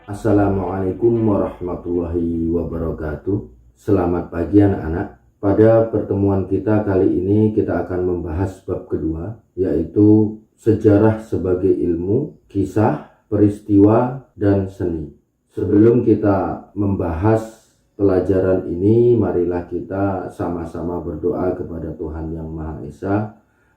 Assalamualaikum warahmatullahi wabarakatuh. Selamat pagi anak-anak. Pada pertemuan kita kali ini kita akan membahas bab kedua, yaitu sejarah sebagai ilmu, kisah, peristiwa, dan seni. Sebelum kita membahas pelajaran ini, marilah kita sama-sama berdoa kepada Tuhan Yang Maha Esa.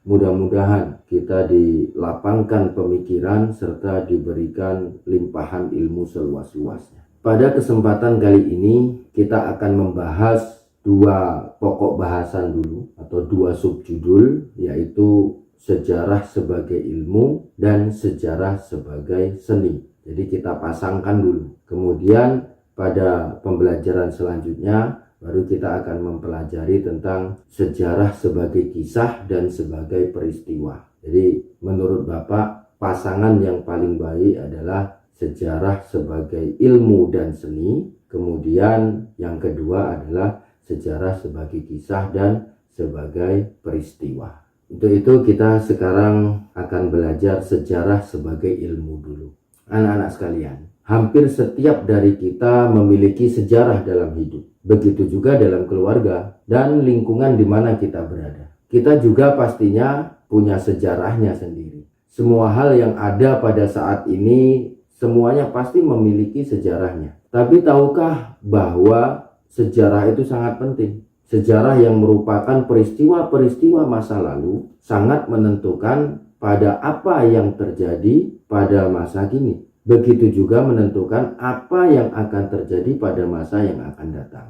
Mudah-mudahan kita dilapangkan pemikiran serta diberikan limpahan ilmu seluas-luasnya. Pada kesempatan kali ini kita akan membahas dua pokok bahasan dulu atau dua subjudul, yaitu sejarah sebagai ilmu dan sejarah sebagai seni. Jadi kita pasangkan dulu. Kemudian pada pembelajaran selanjutnya baru kita akan mempelajari tentang sejarah sebagai kisah dan sebagai peristiwa. Jadi menurut Bapak, pasangan yang paling baik adalah sejarah sebagai ilmu dan seni. Kemudian yang kedua adalah sejarah sebagai kisah dan sebagai peristiwa. Untuk itu kita sekarang akan belajar sejarah sebagai ilmu dulu. Anak-anak sekalian, hampir setiap dari kita memiliki sejarah dalam hidup. Begitu juga dalam keluarga dan lingkungan di mana kita berada. Kita juga pastinya punya sejarahnya sendiri. Semua hal yang ada pada saat ini semuanya pasti memiliki sejarahnya. Tapi tahukah bahwa sejarah itu sangat penting? Sejarah yang merupakan peristiwa-peristiwa masa lalu sangat menentukan pada apa yang terjadi pada masa kini. Begitu juga menentukan apa yang akan terjadi pada masa yang akan datang.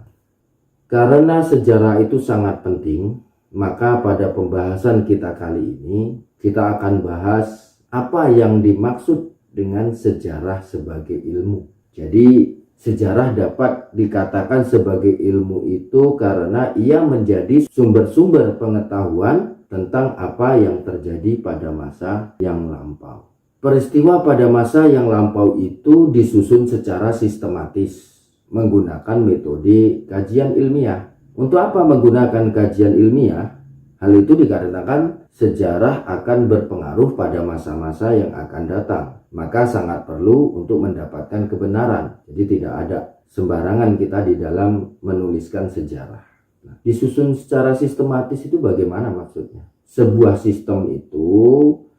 Karena sejarah itu sangat penting, maka pada pembahasan kita kali ini kita akan bahas apa yang dimaksud dengan sejarah sebagai ilmu. Jadi sejarah dapat dikatakan sebagai ilmu itu karena ia menjadi sumber-sumber pengetahuan tentang apa yang terjadi pada masa yang lampau. Peristiwa pada masa yang lampau itu disusun secara sistematis menggunakan metode kajian ilmiah. Untuk apa menggunakan kajian ilmiah? Hal itu dikarenakan sejarah akan berpengaruh pada masa-masa yang akan datang. Maka sangat perlu untuk mendapatkan kebenaran. Jadi tidak ada sembarangan kita di dalam menuliskan sejarah. Nah, disusun secara sistematis itu bagaimana maksudnya? Sebuah sistem itu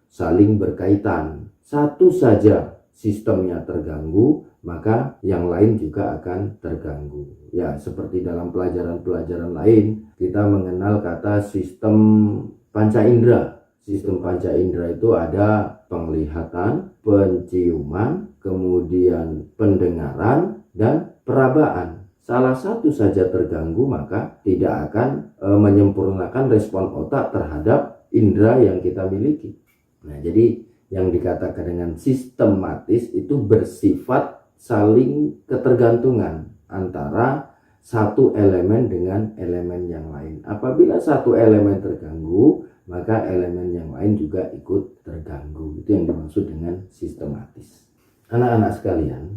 saling berkaitan. Satu saja sistemnya terganggu, maka yang lain juga akan terganggu. Ya, seperti dalam pelajaran-pelajaran lain, kita mengenal kata sistem panca indera. Sistem panca indera itu ada penglihatan, penciuman, kemudian pendengaran, dan perabaan. Salah satu saja terganggu, maka tidak akan menyempurnakan respon otak terhadap indera yang kita miliki. Nah, jadi yang dikatakan dengan sistematis itu bersifat saling ketergantungan antara satu elemen dengan elemen yang lain. Apabila satu elemen terganggu, maka elemen yang lain juga ikut terganggu. Itu yang dimaksud dengan sistematis. Anak-anak sekalian,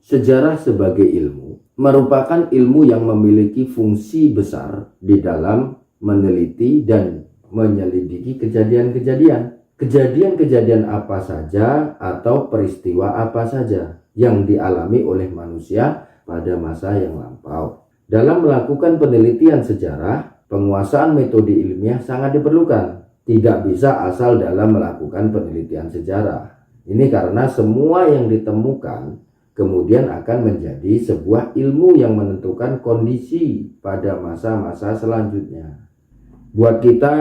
sejarah sebagai ilmu merupakan ilmu yang memiliki fungsi besar di dalam meneliti dan menyelidiki kejadian-kejadian. Kejadian-kejadian apa saja atau peristiwa apa saja yang dialami oleh manusia pada masa yang lampau. Dalam melakukan penelitian sejarah, penguasaan metode ilmiah sangat diperlukan. Tidak bisa asal dalam melakukan penelitian sejarah. Ini karena semua yang ditemukan kemudian akan menjadi sebuah ilmu yang menentukan kondisi pada masa-masa selanjutnya. Buat kita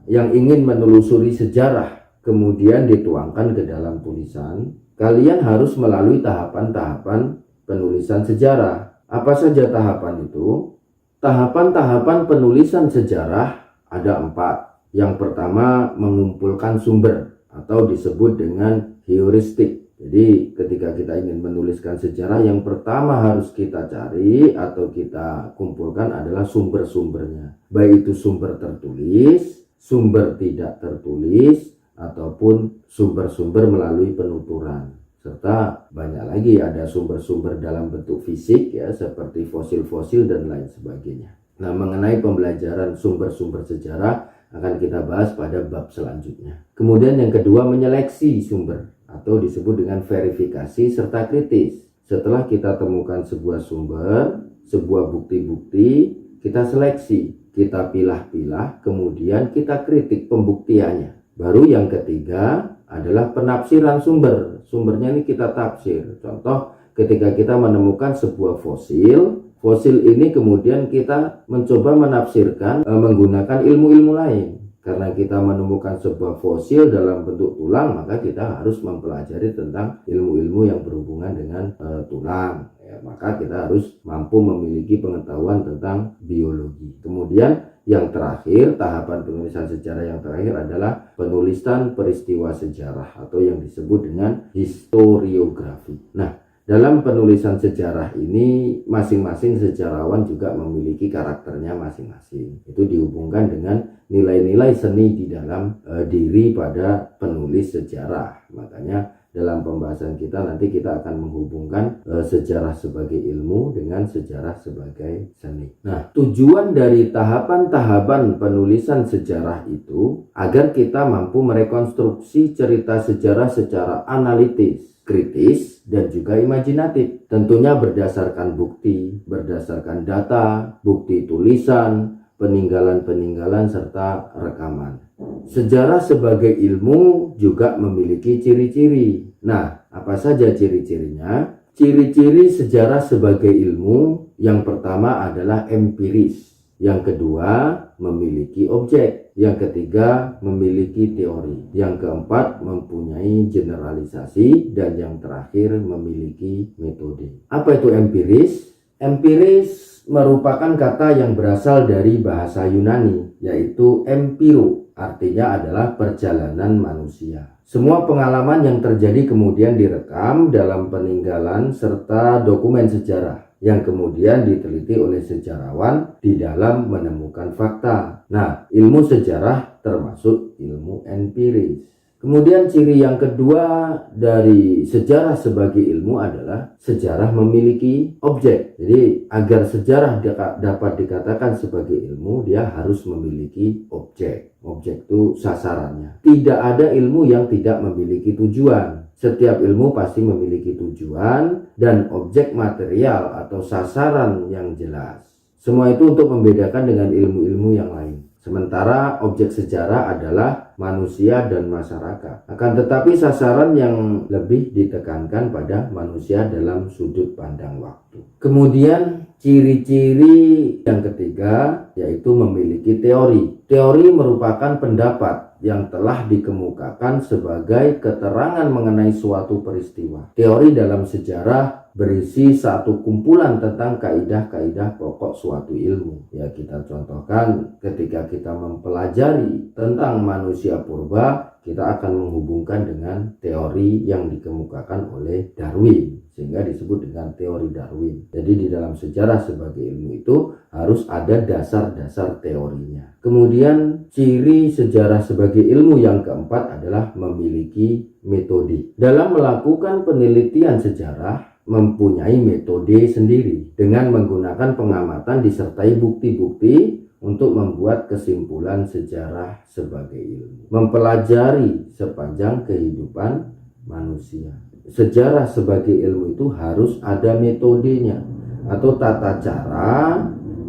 yang ingin menelusuri sejarah kemudian dituangkan ke dalam tulisan, kalian harus melalui tahapan-tahapan penulisan sejarah. Apa saja tahapan itu? Tahapan-tahapan penulisan sejarah ada 4. Yang pertama, mengumpulkan sumber atau disebut dengan heuristik. Jadi ketika kita ingin menuliskan sejarah, yang pertama harus kita cari atau kita kumpulkan adalah sumber-sumbernya. Baik itu sumber tertulis, sumber tidak tertulis, ataupun sumber-sumber melalui penuturan. Serta banyak lagi ada sumber-sumber dalam bentuk fisik ya, seperti fosil-fosil dan lain sebagainya. Nah, mengenai pembelajaran sumber-sumber sejarah akan kita bahas pada bab selanjutnya. Kemudian yang kedua, menyeleksi sumber atau disebut dengan verifikasi serta kritis. Setelah kita temukan sebuah sumber, sebuah bukti-bukti, kita seleksi, kita pilah-pilah, kemudian kita kritik pembuktiannya. Baru yang ketiga adalah penafsiran sumber. Sumbernya ini kita tafsir. Contoh, ketika kita menemukan sebuah fosil ini kemudian kita mencoba menafsirkan menggunakan ilmu-ilmu lain. Karena kita menemukan sebuah fosil dalam bentuk tulang, maka kita harus mempelajari tentang ilmu-ilmu yang berhubungan dengan tulang. Ya, maka kita harus mampu memiliki pengetahuan tentang biologi. Kemudian yang terakhir, tahapan penulisan sejarah yang terakhir adalah penulisan peristiwa sejarah atau yang disebut dengan historiografi. Nah, dalam penulisan sejarah ini masing-masing sejarawan juga memiliki karakternya masing-masing. Itu dihubungkan dengan nilai-nilai seni di dalam diri pada penulis sejarah. Makanya dalam pembahasan kita nanti kita akan menghubungkan sejarah sebagai ilmu dengan sejarah sebagai seni. Nah, tujuan dari tahapan-tahapan penulisan sejarah itu agar kita mampu merekonstruksi cerita sejarah secara analitis, kritis, dan juga imajinatif. Tentunya berdasarkan bukti, berdasarkan data, bukti tulisan, peninggalan-peninggalan, serta rekaman. Sejarah sebagai ilmu juga memiliki ciri-ciri. Nah, apa saja ciri-cirinya? Ciri-ciri sejarah sebagai ilmu yang pertama adalah empiris. Yang kedua, memiliki objek. Yang ketiga, memiliki teori. Yang keempat, mempunyai generalisasi. Dan yang terakhir, memiliki metode. Apa itu empiris? Empiris merupakan kata yang berasal dari bahasa Yunani, yaitu empiro. Artinya adalah perjalanan manusia. Semua pengalaman yang terjadi kemudian direkam dalam peninggalan serta dokumen sejarah yang kemudian diteliti oleh sejarawan di dalam menemukan fakta. Nah, ilmu sejarah termasuk ilmu empiris. Kemudian ciri yang kedua dari sejarah sebagai ilmu adalah sejarah memiliki objek. Jadi agar sejarah dapat dikatakan sebagai ilmu, dia harus memiliki objek. Objek itu sasarannya. Tidak ada ilmu yang tidak memiliki tujuan. Setiap ilmu pasti memiliki tujuan dan objek material atau sasaran yang jelas. Semua itu untuk membedakan dengan ilmu-ilmu yang lain. Sementara objek sejarah adalah manusia dan masyarakat. Akan tetapi sasaran yang lebih ditekankan pada manusia dalam sudut pandang waktu. Kemudian ciri-ciri yang ketiga yaitu memiliki teori. Teori merupakan pendapat yang telah dikemukakan sebagai keterangan mengenai suatu peristiwa. Teori dalam sejarah berisi satu kumpulan tentang kaidah-kaidah pokok suatu ilmu. Ya, kita contohkan ketika kita mempelajari tentang manusia purba, kita akan menghubungkan dengan teori yang dikemukakan oleh Darwin, sehingga disebut dengan teori Darwin. Jadi di dalam sejarah sebagai ilmu itu harus ada dasar-dasar teorinya. Kemudian ciri sejarah sebagai ilmu yang keempat adalah memiliki metode. Dalam melakukan penelitian sejarah, mempunyai metode sendiri dengan menggunakan pengamatan disertai bukti-bukti untuk membuat kesimpulan sejarah sebagai ilmu. Mempelajari sepanjang kehidupan manusia. Sejarah sebagai ilmu itu harus ada metodenya atau tata cara,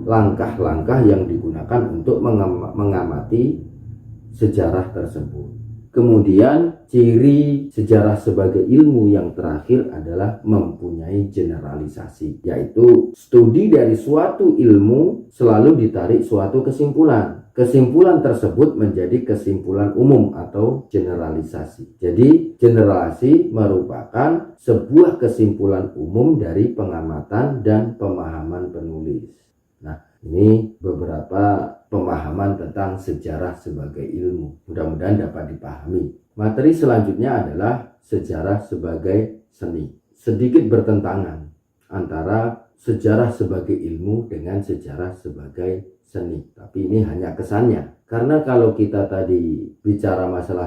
langkah-langkah yang digunakan untuk mengamati sejarah tersebut. Kemudian ciri sejarah sebagai ilmu yang terakhir adalah mempunyai generalisasi, yaitu studi dari suatu ilmu selalu ditarik suatu kesimpulan. Kesimpulan tersebut menjadi kesimpulan umum atau generalisasi. Jadi generalisasi merupakan sebuah kesimpulan umum dari pengamatan dan pemahaman penulis. Nah, ini beberapa pemahaman tentang sejarah sebagai ilmu. Mudah-mudahan dapat dipahami. Materi selanjutnya adalah sejarah sebagai seni. Sedikit bertentangan antara sejarah sebagai ilmu dengan sejarah sebagai seni. Tapi ini hanya kesannya. Karena kalau kita tadi bicara masalah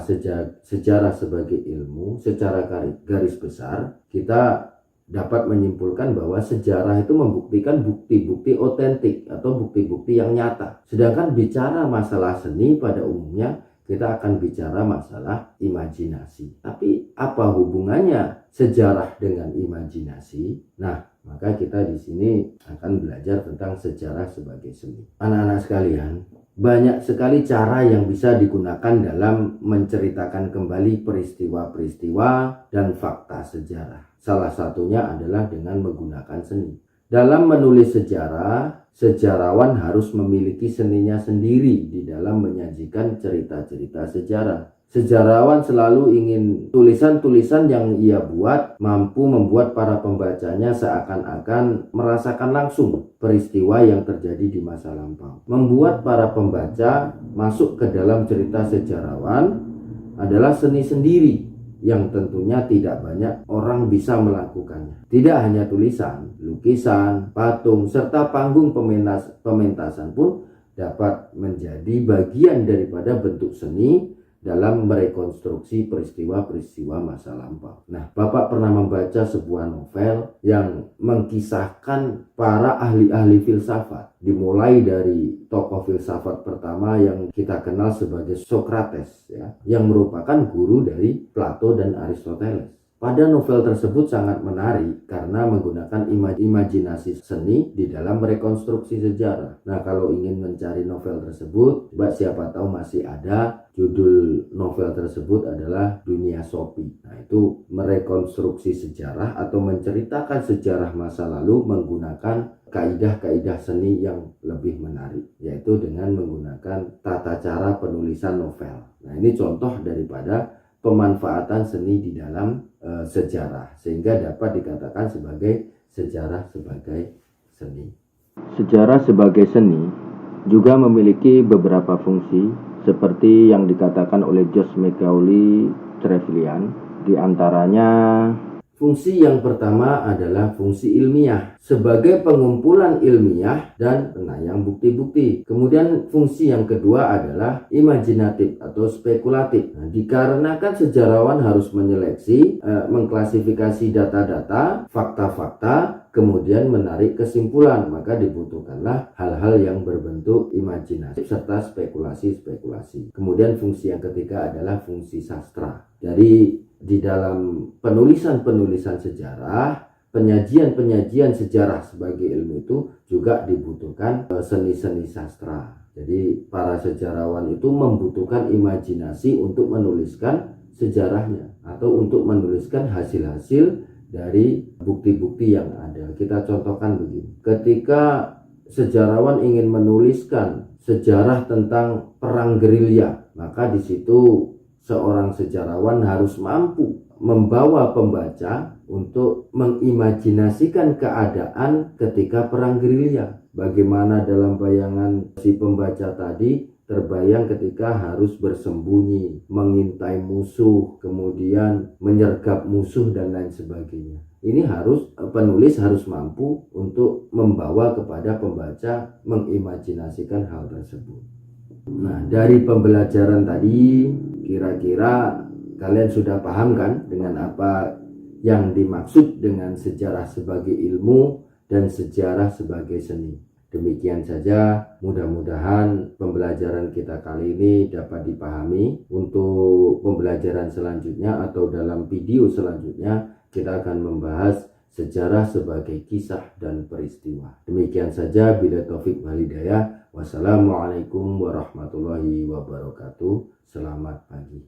sejarah sebagai ilmu, secara garis besar, kita dapat menyimpulkan bahwa sejarah itu membuktikan bukti-bukti otentik atau bukti-bukti yang nyata. Sedangkan bicara masalah seni pada umumnya kita akan bicara masalah imajinasi. Tapi apa hubungannya sejarah dengan imajinasi? Nah, maka kita di sini akan belajar tentang sejarah sebagai seni. Anak-anak sekalian, banyak sekali cara yang bisa digunakan dalam menceritakan kembali peristiwa-peristiwa dan fakta sejarah. Salah satunya adalah dengan menggunakan seni. Dalam menulis sejarah, sejarawan harus memiliki seninya sendiri di dalam menyajikan cerita-cerita sejarah. Sejarawan selalu ingin tulisan-tulisan yang ia buat mampu membuat para pembacanya seakan-akan merasakan langsung peristiwa yang terjadi di masa lampau. Membuat para pembaca masuk ke dalam cerita sejarawan adalah seni sendiri yang tentunya tidak banyak orang bisa melakukannya. Tidak hanya tulisan, lukisan, patung, serta panggung pementasan pun dapat menjadi bagian daripada bentuk seni dalam merekonstruksi peristiwa-peristiwa masa lampau. Nah, Bapak pernah membaca sebuah novel yang mengkisahkan para ahli-ahli filsafat. Dimulai dari tokoh filsafat pertama yang kita kenal sebagai Socrates, ya, yang merupakan guru dari Plato dan Aristoteles. Pada novel tersebut sangat menarik karena menggunakan imajinasi seni di dalam rekonstruksi sejarah. Nah, kalau ingin mencari novel tersebut, siapa tahu masih ada. Judul novel tersebut adalah Dunia Sophie. Nah, itu merekonstruksi sejarah atau menceritakan sejarah masa lalu menggunakan kaidah-kaidah seni yang lebih menarik, yaitu dengan menggunakan tata cara penulisan novel. Nah, ini contoh daripada pemanfaatan seni di dalam sejarah, sehingga dapat dikatakan sebagai sejarah sebagai seni. Sejarah sebagai seni juga memiliki beberapa fungsi seperti yang dikatakan oleh Josh McCauley Trevelyan. Di antaranya, fungsi yang pertama adalah fungsi ilmiah sebagai pengumpulan ilmiah dan penayang bukti-bukti. Kemudian fungsi yang kedua adalah imajinatif atau spekulatif. Nah, dikarenakan sejarawan harus menyeleksi, mengklasifikasi data-data, fakta-fakta, kemudian menarik kesimpulan, maka dibutuhkanlah hal-hal yang berbentuk imajinatif serta spekulasi-spekulasi. Kemudian fungsi yang ketiga adalah fungsi sastra. Di dalam penulisan-penulisan sejarah, penyajian-penyajian sejarah sebagai ilmu itu juga dibutuhkan seni-seni sastra. Jadi para sejarawan itu membutuhkan imajinasi untuk menuliskan sejarahnya atau untuk menuliskan hasil-hasil dari bukti-bukti yang ada. Kita contohkan begini. Ketika sejarawan ingin menuliskan sejarah tentang perang gerilya, maka di situ seorang sejarawan harus mampu membawa pembaca untuk mengimajinasikan keadaan ketika perang gerilya. Bagaimana dalam bayangan si pembaca tadi terbayang ketika harus bersembunyi, mengintai musuh, kemudian menyergap musuh dan lain sebagainya. Ini penulis harus mampu untuk membawa kepada pembaca mengimajinasikan hal tersebut. Nah, dari pembelajaran tadi kira-kira kalian sudah paham kan dengan apa yang dimaksud dengan sejarah sebagai ilmu dan sejarah sebagai seni. Demikian saja, mudah-mudahan pembelajaran kita kali ini dapat dipahami. Untuk pembelajaran selanjutnya atau dalam video selanjutnya, kita akan membahas sejarah sebagai kisah dan peristiwa. Demikian saja, bila taufik wal hidayah. Wassalamualaikum warahmatullahi wabarakatuh. Selamat pagi.